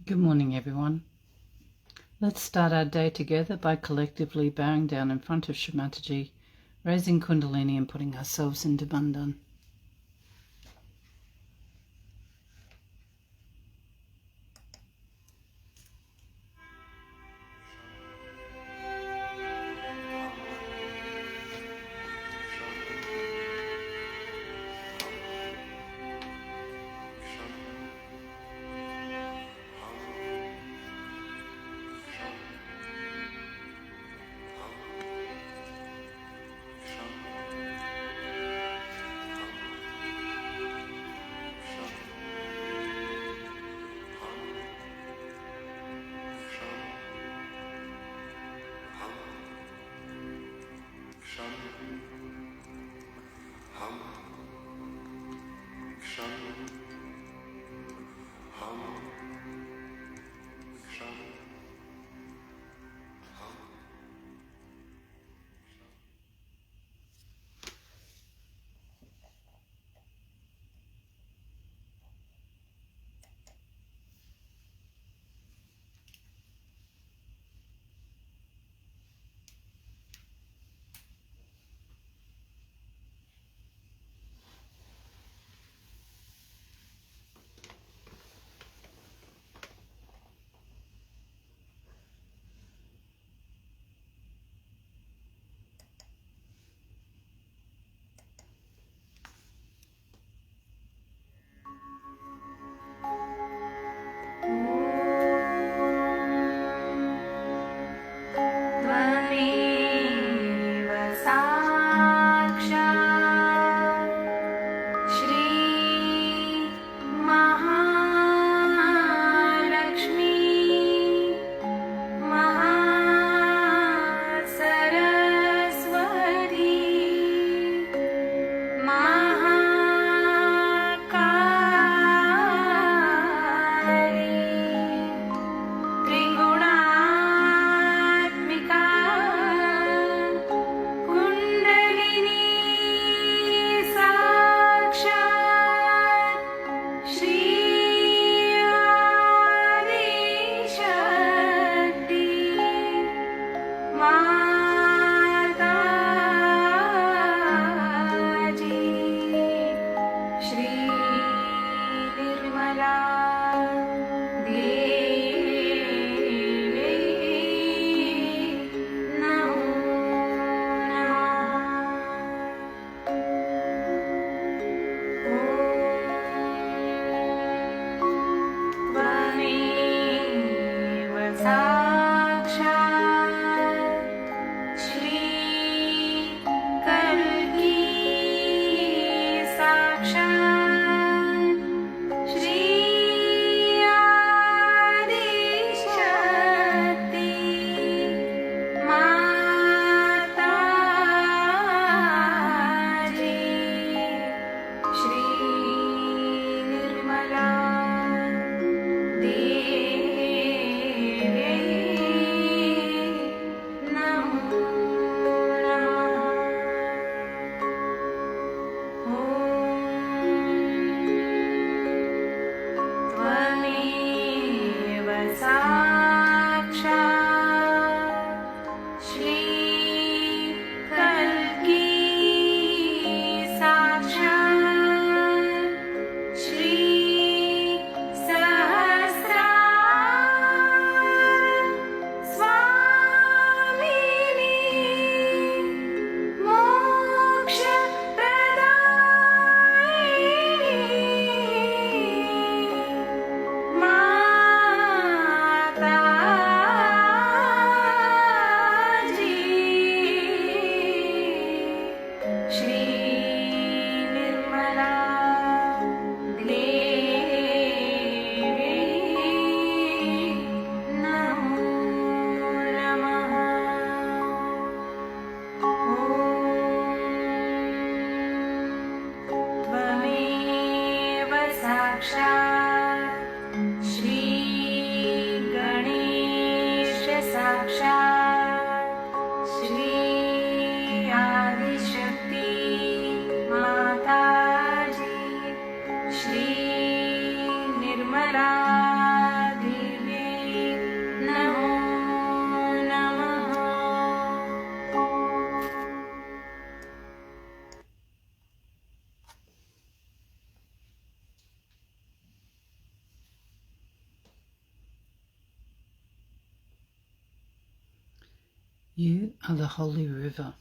Good morning, everyone. Let's start our day together by collectively bowing down in front of Shri Mataji, raising Kundalini and putting ourselves into Bandhan. Mataji, Shri Mataji, You are the holy river,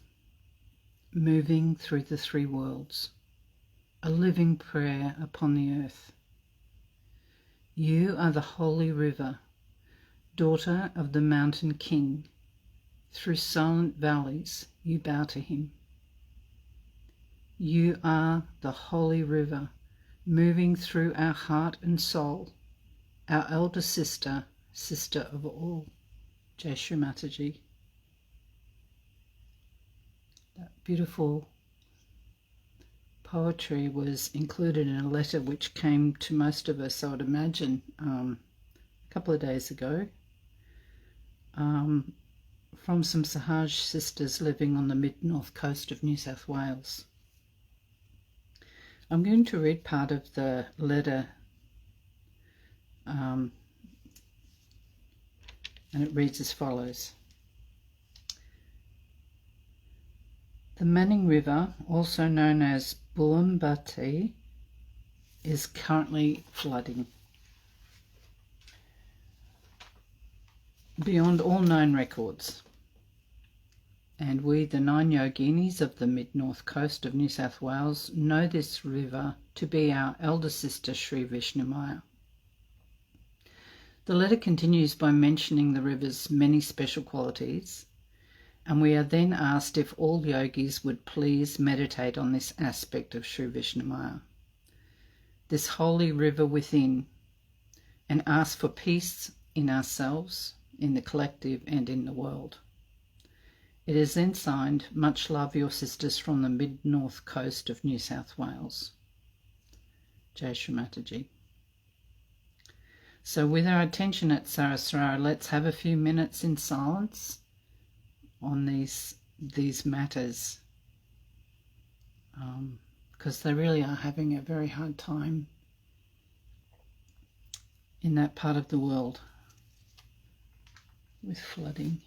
moving through the three worlds, a living prayer upon the earth. You are the holy river, daughter of the mountain king. Through silent valleys you bow to him. You are the holy river, moving through our heart and soul, our elder sister, sister of all. Shri Mataji. That beautiful poetry was included in a letter which came to most of us, I would imagine, a couple of days ago, from some Sahaja sisters living on the mid-north coast of New South Wales. I'm going to read part of the letter, and it reads as follows. The Manning River, also known as Bullambati, is currently flooding. Beyond all known records. And we, the 9 yoginis of the mid-north coast of New South Wales, know this river to be our elder sister Shri Vishnumaya. The letter continues by mentioning the river's many special qualities, and we are then asked if all yogis would please meditate on this aspect of Shri Vishnumaya, this holy river within, and ask for peace in ourselves, in the collective, and in the world. It is then signed, "Much love, your sisters from the mid-north coast of New South Wales." Shri Mataji. So with our attention at Saraswara, let's have a few minutes in silence on these matters, because they really are having a very hard time in that part of the world with flooding.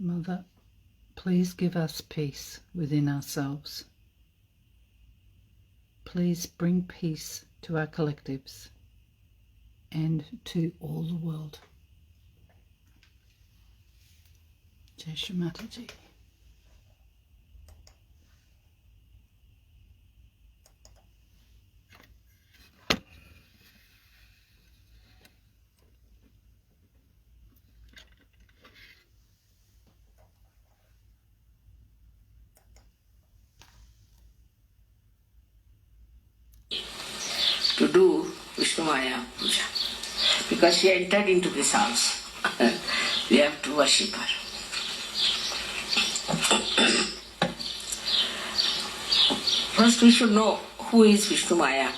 Mother, please give us peace within ourselves. Please bring peace to our collectives and to all the world. Jai Shri Mataji. To do Vishnumaya puja, because she entered into this house. We have to worship her. First we should know who is Vishnumaya.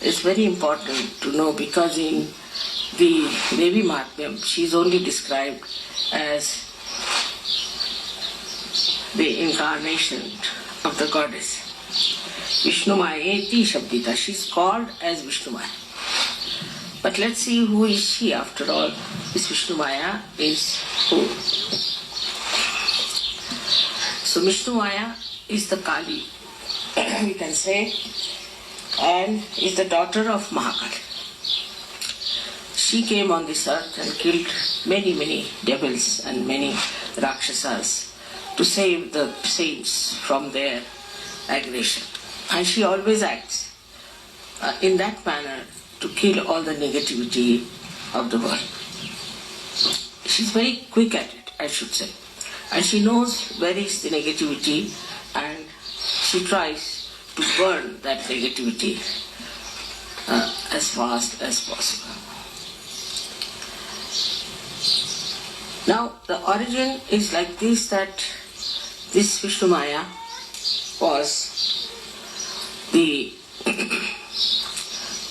It's very important to know, because in the Devi Mahatmyam she is only described as the incarnation of the goddess. Vishnumayeti Shabdita. She is called as Vishnumaya. But let's see who is she after all. This Vishnumaya is who? So Vishnumaya is the Kali, we can say, and is the daughter of Mahakali. She came on this earth and killed many devils and many Rakshasas to save the saints from their aggression. And she always acts in that manner to kill all the negativity of the world. She's very quick at it, I should say. And she knows where is the negativity, and she tries to burn that negativity as fast as possible. Now, the origin is like this, that this Vishnumaya was the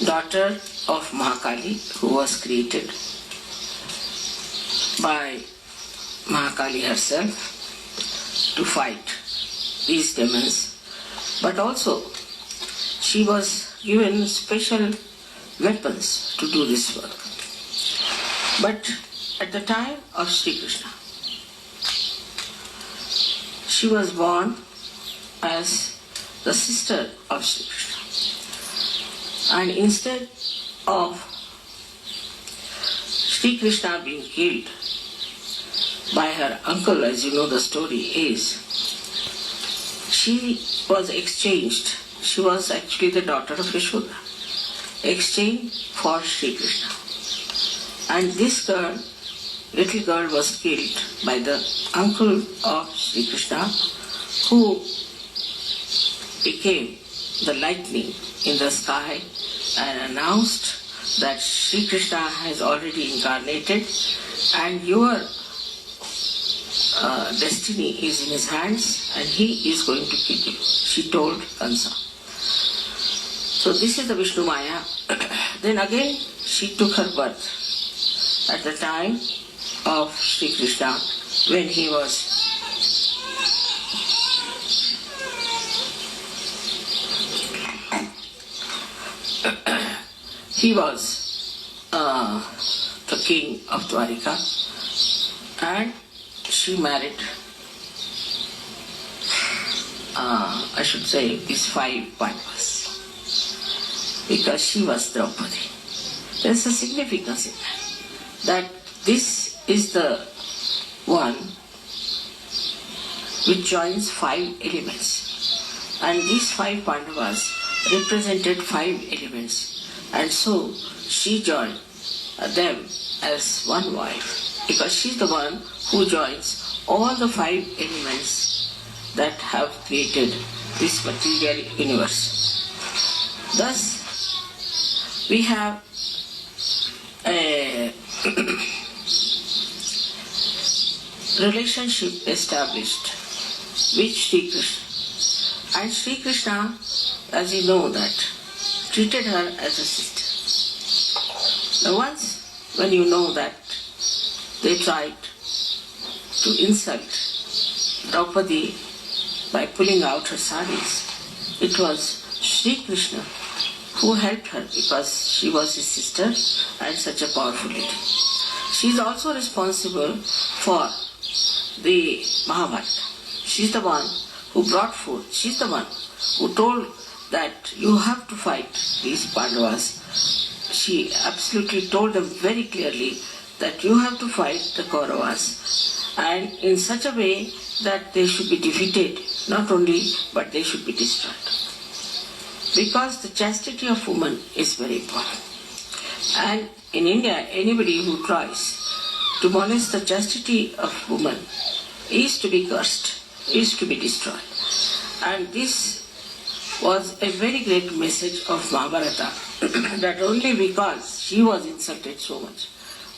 daughter of Mahakali, who was created by Mahakali herself to fight these demons. But also she was given special weapons to do this work. But at the time of Sri Krishna, she was born as the sister of Sri Krishna. And instead of Sri Krishna being killed by her uncle, as you know the story is, she was exchanged. She was actually the daughter of Yashoda, exchanged for Sri Krishna. And this girl, little girl, was killed by the uncle of Sri Krishna, who became the lightning in the sky and announced that Sri Krishna has already incarnated and your destiny is in his hands and he is going to kill you, she told Kansa. So this is the Vishnumaya. Then again she took her birth at the time of Sri Krishna, when he was the king of Dwarika, and she married, I should say, these 5 Pandavas, because she was Draupadi. There is a significance in that this is the one which joins 5 elements, and these 5 Pandavas represented 5 elements, and so she joined them as one wife, because she is the one who joins all the 5 elements that have created this material universe. Thus, we have a relationship established with Sri Krishna. And Sri Krishna, as you know, that treated her as a sister. Now once when you know that they tried to insult Draupadi by pulling out her saris, it was Sri Krishna who helped her, because she was his sister and such a powerful lady. She is also responsible for the Mahabharata. She's the one who brought forth. She's the one who told that you have to fight these Pandavas. She absolutely told them very clearly that you have to fight the Kauravas, and in such a way that they should be defeated, not only, but they should be destroyed. Because the chastity of woman is very important. And in India, anybody who tries to molest the chastity of woman is to be cursed, is to be destroyed. And this was a very great message of Mahabharata, that only because she was insulted so much,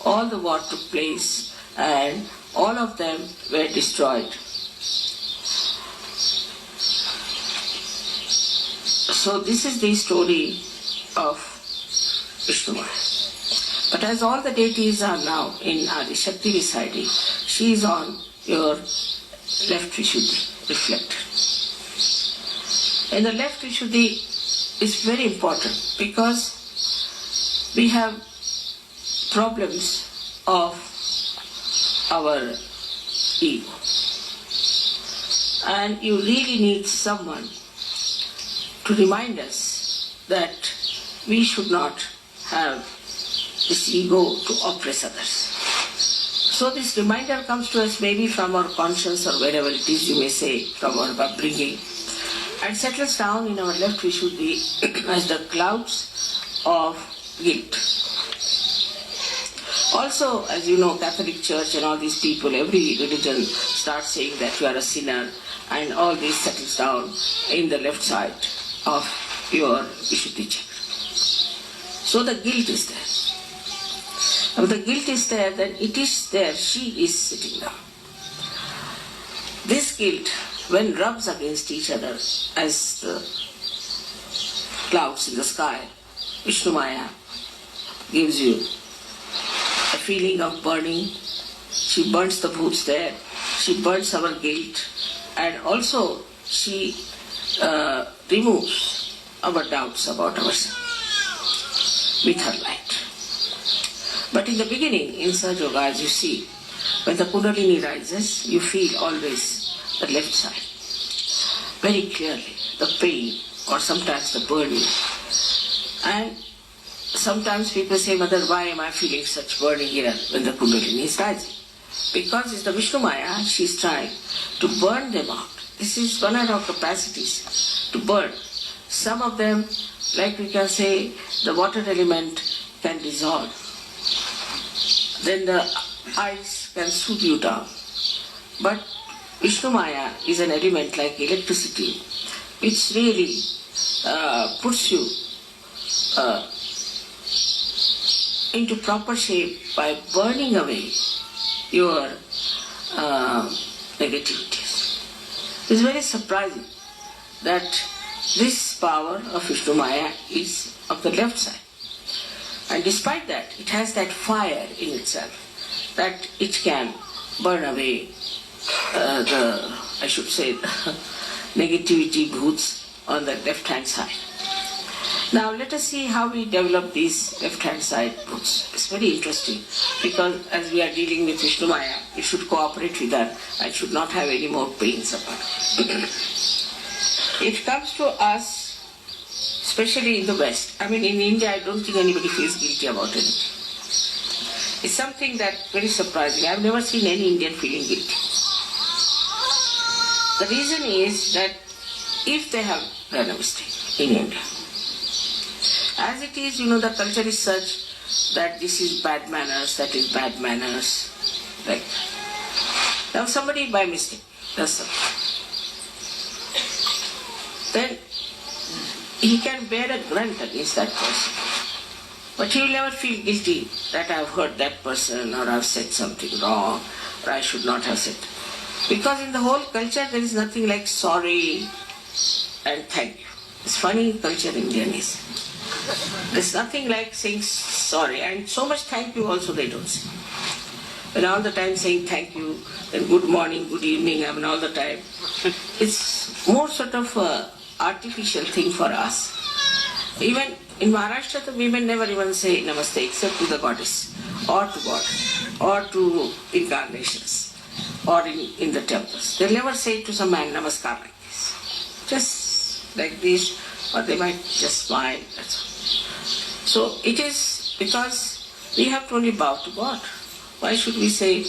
all the war took place and all of them were destroyed. So this is the story of Vishnumaya. But as all the deities are now in Adi Shakti residing, she is on your left Vishuddhi, reflected. And the left Vishuddhi is very important because we have problems of our ego. And you really need someone to remind us that we should not have this ego to oppress others. So this reminder comes to us maybe from our conscience or wherever it is, you may say, from our upbringing, and settles down in our left Vishuddhi as the clouds of guilt. Also, as you know, Catholic Church and all these people, every religion starts saying that you are a sinner, and all this settles down in the left side of your Vishuddhi chakra. So the guilt is there. If the guilt is there, then it is there, she is sitting down. This guilt, when rubs against each other as the clouds in the sky, Vishnumaya gives you a feeling of burning. She burns the bhoots there, she burns our guilt, and also she removes our doubts about ourselves with her light. But in the beginning, in Sahaja Yoga, as you see, when the Kundalini rises, you feel always the left side, very clearly, the pain or sometimes the burning. And sometimes people say, Mother, why am I feeling such burning here when the Kundalini is rising? Because it's the Vishnumaya, she is trying to burn them out. This is one of our capacities, to burn. Some of them, like we can say, the water element can dissolve. Then the ice can soothe you down. But Vishnumaya is an element like electricity, which really puts you into proper shape by burning away your negativities. It's very surprising that this power of Vishnumaya is of the left side. And despite that, it has that fire in itself, that it can burn away negativity bhoots on the left-hand side. Now let us see how we develop these left-hand side bhoots. It's very interesting because as we are dealing with Vishnumaya, it should cooperate with her and should not have any more pains upon it. It comes to us especially in the West. I mean, in India, I don't think anybody feels guilty about it. It's something that's very surprising. I've never seen any Indian feeling guilty. The reason is that if they have done a mistake in India, as it is, the culture is such that this is bad manners, that is bad manners. Like now somebody by mistake does something, then he can bear a grunt against that person. But he will never feel guilty that I have hurt that person or I have said something wrong or I should not have said. Because in the whole culture there is nothing like sorry and thank you. It's funny culture Indian is. There's nothing like saying sorry, and so much thank you also they don't say. And all the time saying thank you, and good morning, good evening, I mean all the time. It's more sort of a artificial thing for us. Even in Maharashtra, the women never even say namaste except to the goddess or to God or to incarnations. or in the temples. They'll never say to some man, Namaskar, like this. Just like this, or they might just smile. That's all. So it is because we have to only bow to God. Why should we say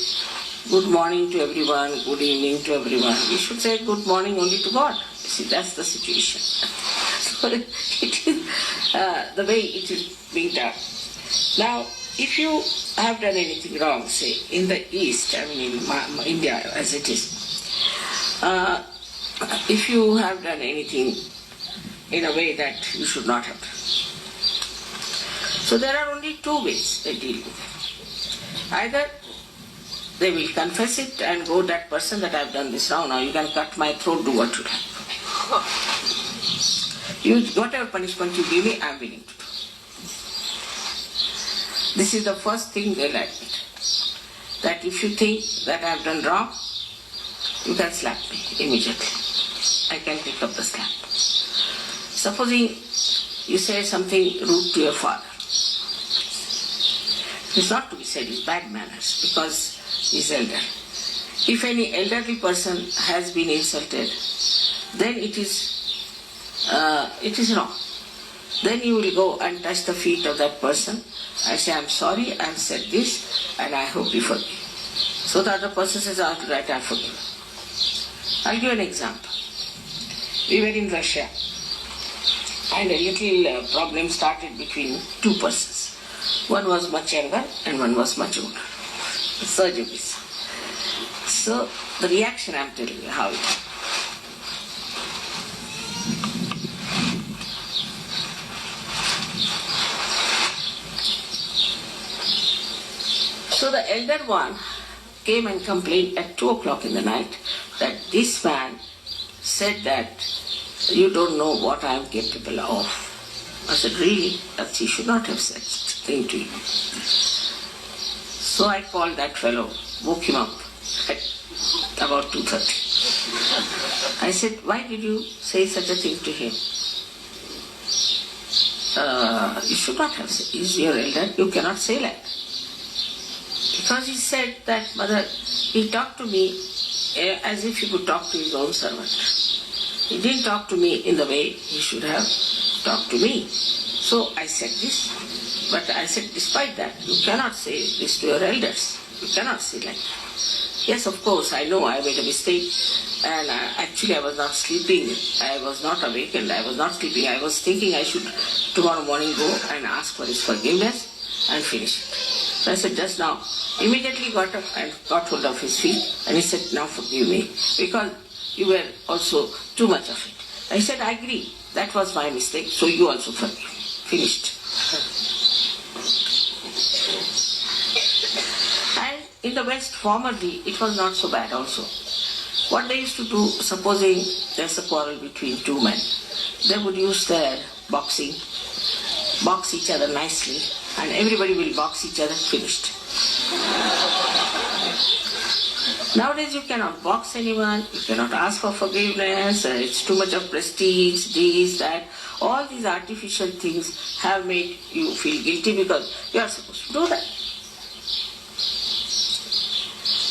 good morning to everyone, good evening to everyone? We should say good morning only to God. You see, that's the situation. So it is the way it is being done. Now, if you have done anything wrong, say in the East, I mean in India as it is, if you have done anything in a way that you should not have done. So there are only two ways they deal with it. Either they will confess it and go, that person that I have done this wrong, now you can cut my throat, do what you like. Whatever punishment you give me, I am willing to do. This is the first thing they'll admit. That if you think that I have done wrong, you can slap me immediately. I can pick up the slap. Supposing you say something rude to your father. It's not to be said, it's bad manners because he's elder. If any elderly person has been insulted, then it is wrong. Then you will go and touch the feet of that person and say, I'm sorry, I have said this and I hope you forgive. So the other person says, all right, I forgive. I'll give an example. We were in Russia and a little problem started between two persons. One was much younger and one was much older. Surgery. So the reaction, I'm telling you how it happened. So the elder one came and complained at 2 o'clock in the night that this man said that you don't know what I am capable of. I said, really? That he should not have said such a thing to you. So I called that fellow, woke him up at about 2:30. I said, why did you say such a thing to him? You should not have said. He's your elder, you cannot say that. Because he said that, mother, he talked to me as if he could talk to his own servant. He didn't talk to me in the way he should have talked to me. So I said this, but I said, despite that, you cannot say this to your elders. You cannot say like that. Yes, of course, I know I made a mistake, and actually I was not sleeping. I was not awakened. I was not sleeping. I was thinking I should tomorrow morning go and ask for his forgiveness and finish it. So I said, just now, immediately got up and got hold of his feet, and he said, now forgive me, because you were also too much of it. I said, I agree, that was my mistake, so you also forgive. Finished. And in the West, formerly, it was not so bad also. What they used to do, supposing there's a quarrel between two men, they would use their boxing, box each other nicely, and everybody will box each other, finished. Nowadays you cannot box anyone, you cannot ask for forgiveness, it's too much of prestige, this, that. All these artificial things have made you feel guilty because you are supposed to do that.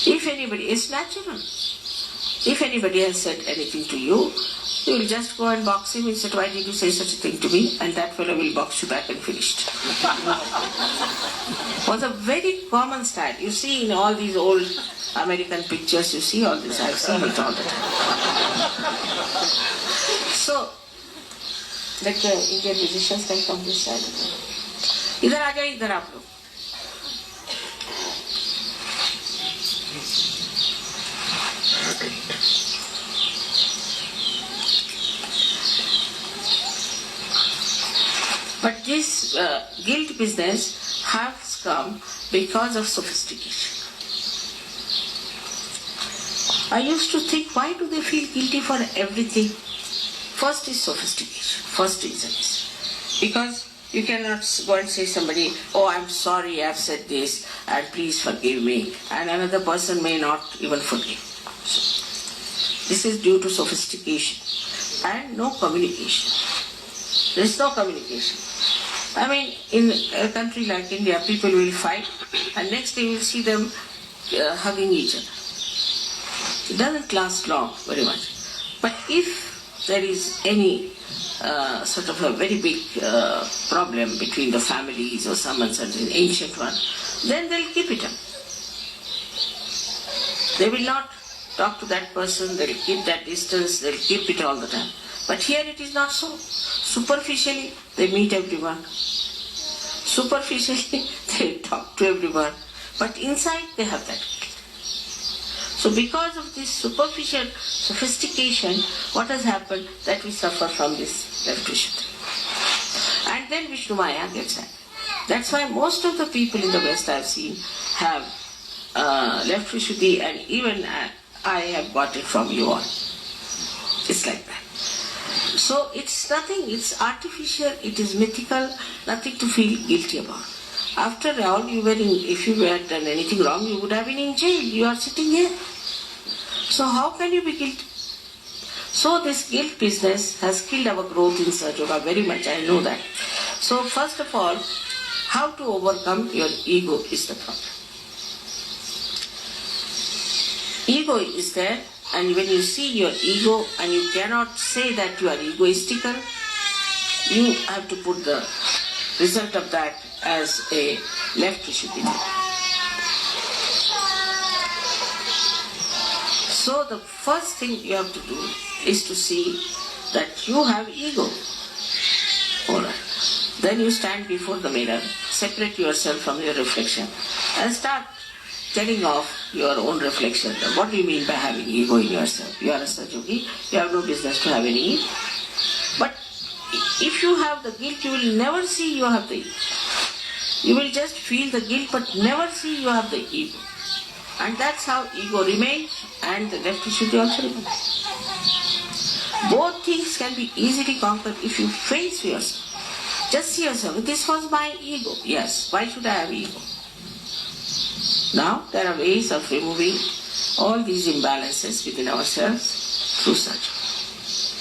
If anybody, it's natural. If anybody has said anything to you, you will just go and box him and say, why did you say such a thing to me? And that fellow will box you back and finished. It was a very common style. You see in all these old American pictures, you see all this. I've seen it all the time. So, like the Indian musicians can come this side. Idhar aa jaye, idhar aap log. But this guilt business has come because of sophistication. I used to think, why do they feel guilty for everything? First is sophistication. First reason is because you cannot go and say somebody, oh, I'm sorry, I've said this, and please forgive me, and another person may not even forgive. So, this is due to sophistication and no communication. There is no communication. I mean, in a country like India, people will fight, and next day you will see them hugging each other. It doesn't last long, very much. But if there is any sort of a very big problem between the families or some uncertain ancient one, then they'll keep it up. They will not talk to that person, they'll keep that distance, they'll keep it all the time. But here it is not so. Superficially, they meet everyone. Superficially, they talk to everyone. But inside, they have that guilt. So because of this superficial sophistication, what has happened? That we suffer from this left Vishuddhi. And then Vishnumaya gets angry. That's why most of the people in the West I've seen have left Vishuddhi, and even I have got it from you all. It's like that. So it's nothing, it's artificial, it is mythical, nothing to feel guilty about. After all, if you had done anything wrong, you would have been in jail. You are sitting here. So how can you be guilty? So this guilt business has killed our growth in Sahaja Yoga very much, I know that. So first of all, how to overcome your ego is the problem. Ego is there, and when you see your ego and you cannot say that you are egoistical, you have to put the result of that as a left Vishuddhi. So the first thing you have to do is to see that you have ego. Alright. Then you stand before the mirror, separate yourself from your reflection, and start telling off your own reflection. What do you mean by having ego in yourself? You are a Sahaja Yogi, you have no business to have any ego. But if you have the guilt, you will never see you have the ego. You will just feel the guilt but never see you have the ego. And that's how ego remains and the left Vishuddhi also remains. Both things can be easily conquered if you face yourself. Just see yourself, this was my ego. Yes, why should I have ego? Now there are ways of removing all these imbalances within ourselves through Sahaja.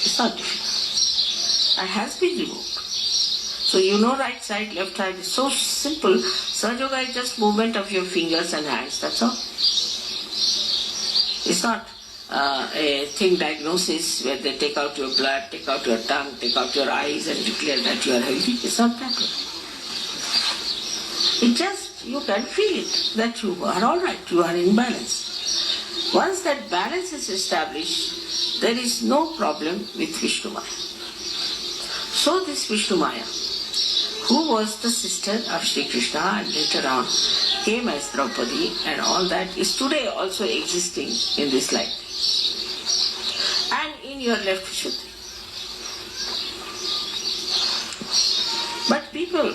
It's not difficult. And has been removed. So you know right side, left side is so simple. Sahaja Yoga is just movement of your fingers and hands, that's all. It's not a thing diagnosis where they take out your blood, take out your tongue, take out your eyes and declare that you are healthy. It's not that way. It just, you can feel it, that you are alright, you are in balance. Once that balance is established, there is no problem with Vishnumaya. So this Vishnumaya, who was the sister of Shri Krishna and later on came as Draupadi and all that, is today also existing in this life. And in your left Vishuddhi. But people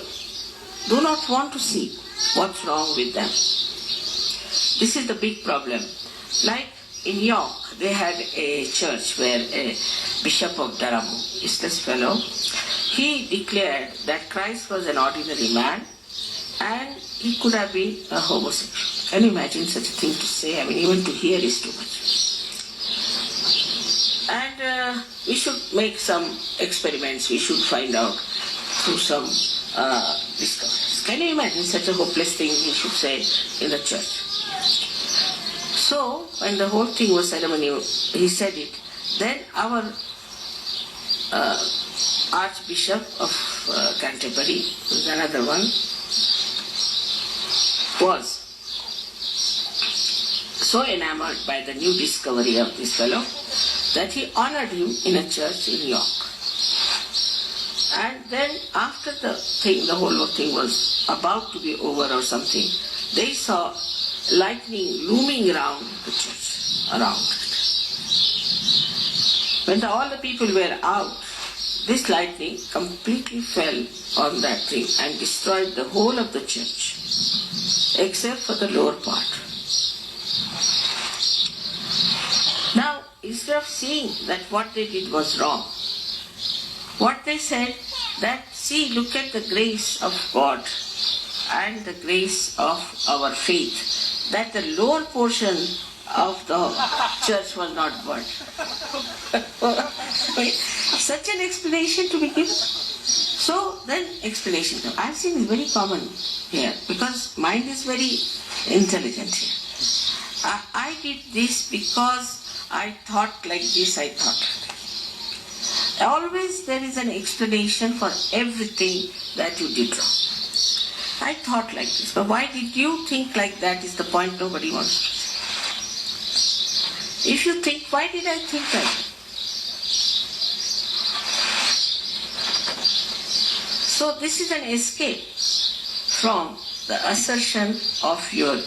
do not want to see what's wrong with them. This is the big problem. Like in York, they had a church where a bishop of Durham, useless fellow, he declared that Christ was an ordinary man and he could have been a homosexual. Can you imagine such a thing to say? I mean, even to hear is too much. And we should make some experiments. We should find out through some discoveries. Can you imagine such a hopeless thing we should say in the church? So, when the whole thing was ceremonial, he said it. Then our Archbishop of Canterbury, who's another one, was so enamored by the new discovery of this fellow that he honored him in a church in York. And then after the thing, the whole thing was about to be over or something, they saw lightning looming around the church, around it. When all the people were out, this lightning completely fell on that thing and destroyed the whole of the church, except for the lower part. Now, instead of seeing that what they did was wrong, what they said, that see, look at the grace of God and the grace of our faith, that the lower portion of the church was not burnt. Such an explanation to be given. So then explanation. I've seen it's very common here because mind is very intelligent here. I did this because I thought like this, I thought. Always there is an explanation for everything that you did wrong. I thought like this, but why did you think like that is the point nobody wants to say. If you think, why did I think like that? So this is an escape from the assertion of your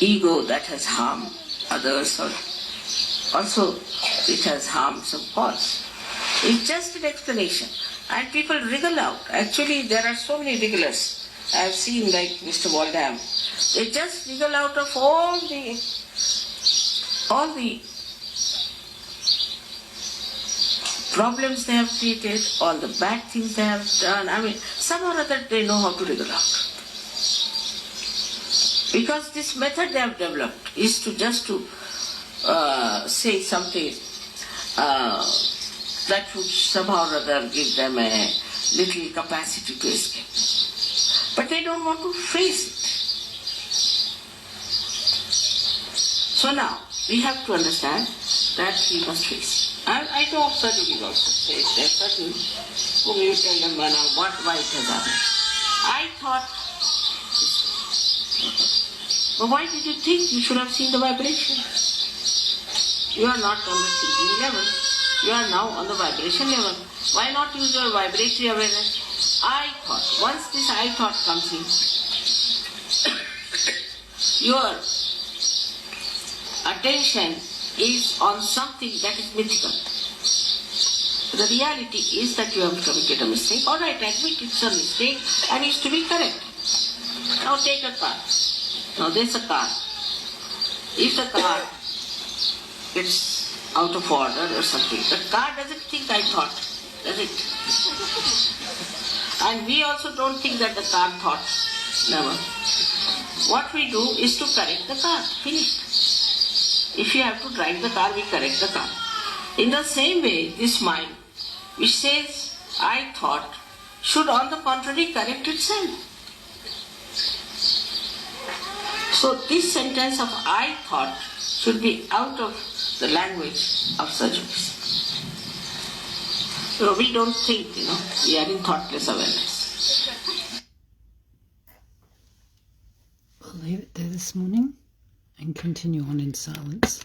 ego that has harmed others, or also it has harmed some cause. It's just an explanation. And people wriggle out. Actually, there are so many wrigglers. I have seen, like Mr. Waldham. They just wriggle out of all the problems they have created, all the bad things they have done. I mean, somehow or other they know how to wriggle out. Because this method they have developed is to just to say something that would somehow or other give them a little capacity to escape. But they don't want to face it. So now, we have to understand that we must face it. And I know certain people also say, there are certain whom you tell them, why it has happened. I thought, but why did you think you should have seen the vibration? You are not on the thinking level. You are now on the vibration level. Why not use your vibratory awareness? I thought. Once this I thought comes in, your attention is on something that is mythical. The reality is that you have committed a mistake. All right, admit it's a mistake and it's to be corrected. Now take a car. Now there's a car. If the car gets out of order or something, the car doesn't think I thought, does it? And we also don't think that the car thought. Never. What we do is to correct the car. Finished. If you have to drive the car, we correct the car. In the same way, this mind, which says, I thought, should on the contrary correct itself. So this sentence of I thought should be out of the language of such a person. So we don't think, we are in thoughtless awareness. We'll leave it there this morning and continue on in silence.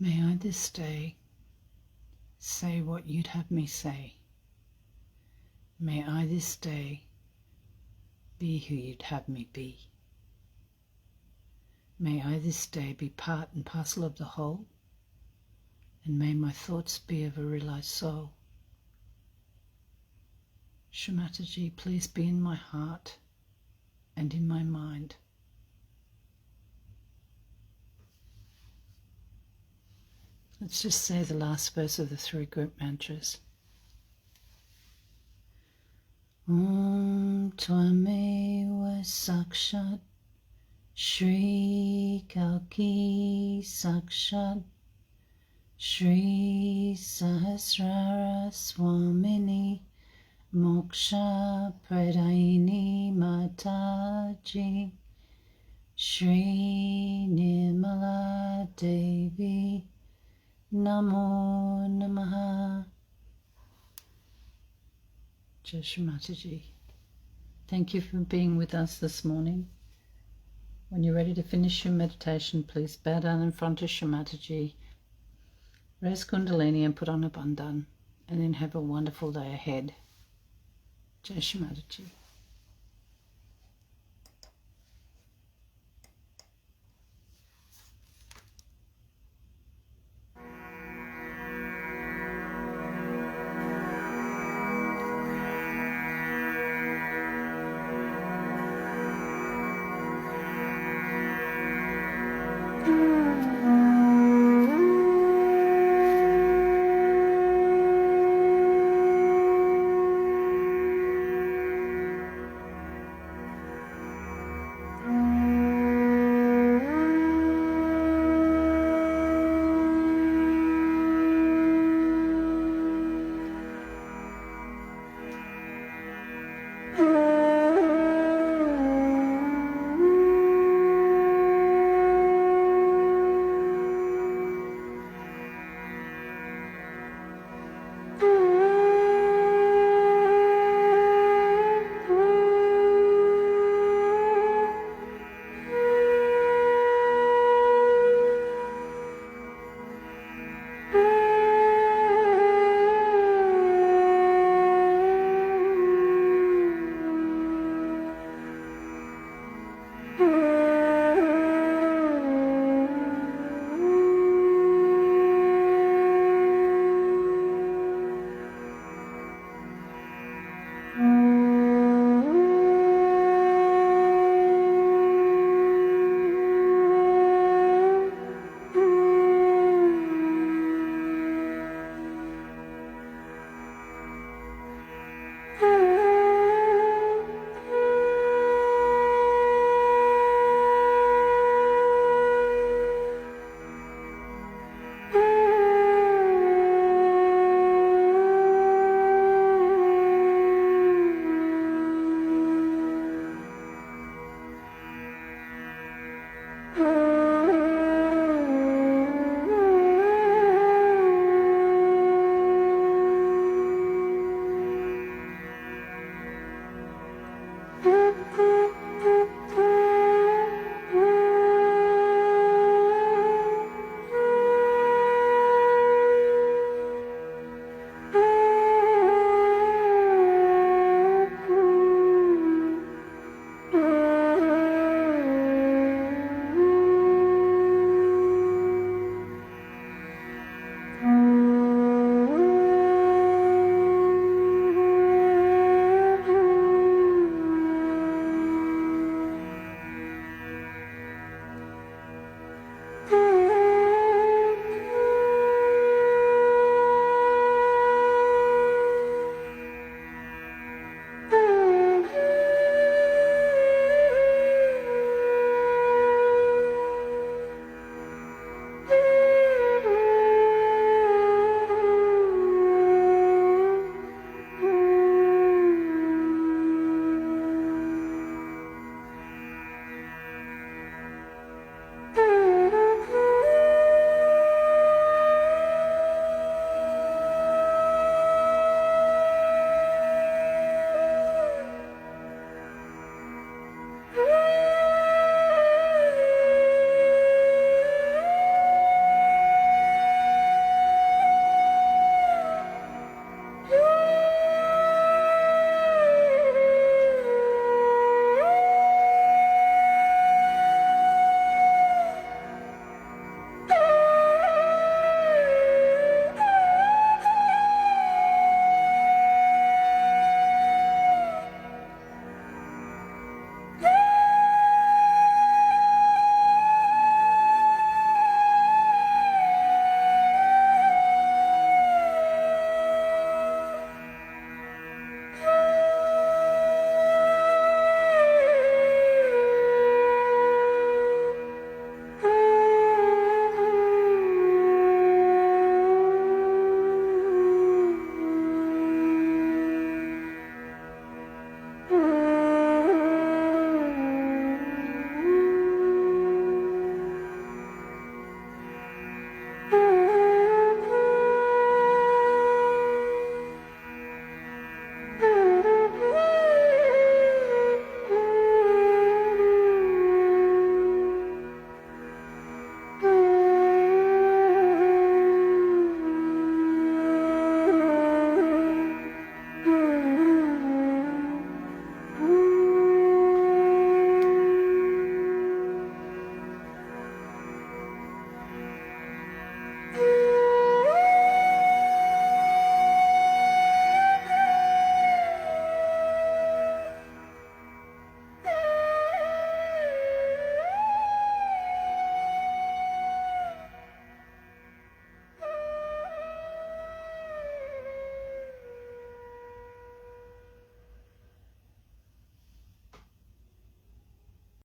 May I this day say what you'd have me say. May I this day be who you'd have me be. May I this day be part and parcel of the whole, and may my thoughts be of a realized soul. Shri Mataji, please be in my heart and in my mind. Let's just say the last verse of the 3 group mantras. Om Tvameva Sakshat Shri Kalki Sakshat Shri Sahasrara Swamini Moksha Pradayini Mataji Shri Nirmala Devi Namo Namaha. Jai Shri Mataji. Thank you for being with us this morning. When you're ready to finish your meditation, please bow down in front of Shri Mataji, raise Kundalini and put on a bandhan, and then have a wonderful day ahead. Jai Shri Mataji.